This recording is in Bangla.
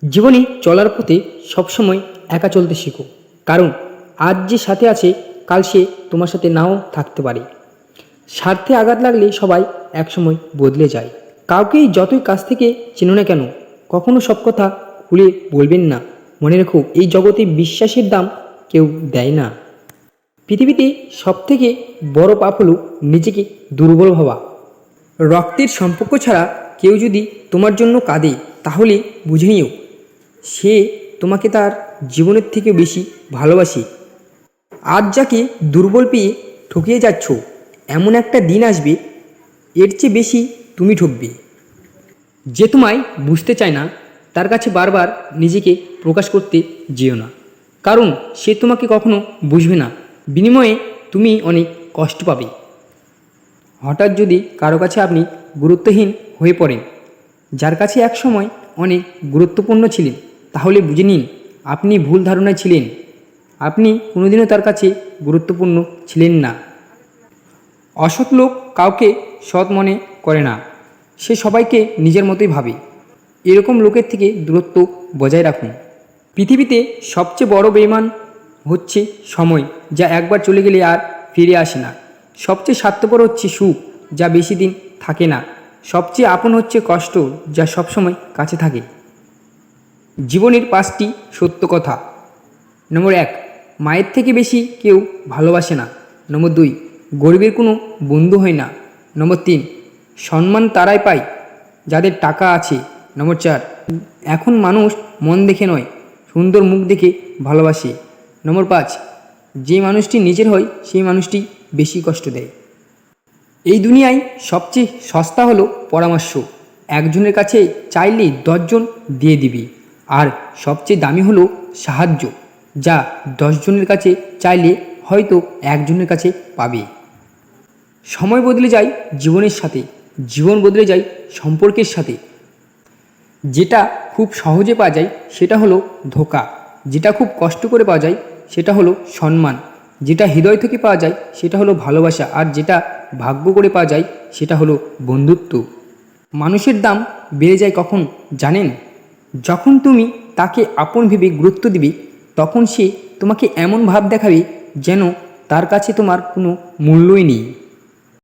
জীবনে চলার পথে সবসময় একা চলতে শেখো, কারণ আজ যে সাথে আছে কাল সে তোমার সাথে নাও থাকতে পারে। স্বার্থে আঘাত লাগলে সবাই একসময় বদলে যায়। কাউকেই যতই কাছ থেকে চেনো না কেন, কখনো সব কথা খুলে বলবেন না। মনে রেখো, এই জগতে বিশ্বাসের দাম কেউ দেয় না। পৃথিবীতে সবথেকে বড় পাপ হলো নিজেকে দুর্বল ভাবা। রক্তের সম্পর্ক ছাড়া কেউ যদি তোমার জন্য কাঁদে, তাহলে বুঝে নিও সে তোমাকে তার জীবনের থেকে বেশি ভালোবাসে। আজ যাকে দুর্বল পেয়ে ঠকিয়ে যাচ্ছ, এমন একটা দিন আসবে এর চেয়ে বেশি তুমি ঠকবে। যে তোমায় বুঝতে চায় না, তার কাছে বারবার নিজেকে প্রকাশ করতে যেও না, কারণ সে তোমাকে কখনো বুঝবে না। বিনিময়ে তুমি অনেক কষ্ট পাবে। হঠাৎ যদি কারো কাছে আপনি গুরুত্বহীন হয়ে পড়েন, যার কাছে একসময় অনেক গুরুত্বপূর্ণ ছিলেন, তাহলে বুঝে নিন আপনি ভুল ধারণায় ছিলেন। আপনি কোনোদিনও তার কাছে গুরুত্বপূর্ণ ছিলেন না। অসৎ লোক কাউকে সৎ মনে করে না, সে সবাইকে নিজের মতোই ভাবে। এরকম লোকের থেকে দূরত্ব বজায় রাখুন। পৃথিবীতে সবচেয়ে বড় বেঈমান হচ্ছে সময়, যা একবার চলে গেলে আর ফিরে আসে না। সবচেয়ে স্বার্থপর হচ্ছে সুখ, যা বেশি দিন থাকে না। সবচেয়ে আপন হচ্ছে কষ্ট, যা সবসময় কাছে থাকে। জীবনের 5টি সত্য কথা। নম্বর 1, মায়ের থেকে বেশি কেউ ভালোবাসে না। নম্বর 2, গরিবের কোনো বন্ধু হয় না। নম্বর 3, সম্মান তারাই পায় যাদের টাকা আছে। নম্বর 4, এখন মানুষ মন দেখে নয়, সুন্দর মুখ দেখে ভালোবাসে। নম্বর 5, যে মানুষটি নিজের হয় সেই মানুষটি বেশি কষ্ট দেয়। এই দুনিয়ায় সবচেয়ে সস্তা হলো পরামর্শ। একজনের কাছে চাইলে 10 জন দিয়ে দিবি। আর সবচেয়ে দামি হলো সাহায্য, যা 10 জনের কাছে চাইলে হয়তো একজনের কাছে পাবে। সময় বদলে যায় জীবনের সাথে, জীবন বদলে যায় সম্পর্কের সাথে। যেটা খুব সহজে পাওয়া যায় সেটা হলো ধোঁকা, যেটা খুব কষ্ট করে পাওয়া যায় সেটা হলো সম্মান, যেটা হৃদয় থেকে পাওয়া যায় সেটা হলো ভালোবাসা, আর যেটা ভাগ্য করে পাওয়া যায় সেটা হলো বন্ধুত্ব। মানুষের দাম বেড়ে যায় কখন জানেন? যখন তুমি তাকে আপন ভেবে গুরুত্ব দিবে, তখন সে তোমাকে এমন ভাব দেখাবে যেন তার কাছে তোমার কোনো মূল্যই নেই।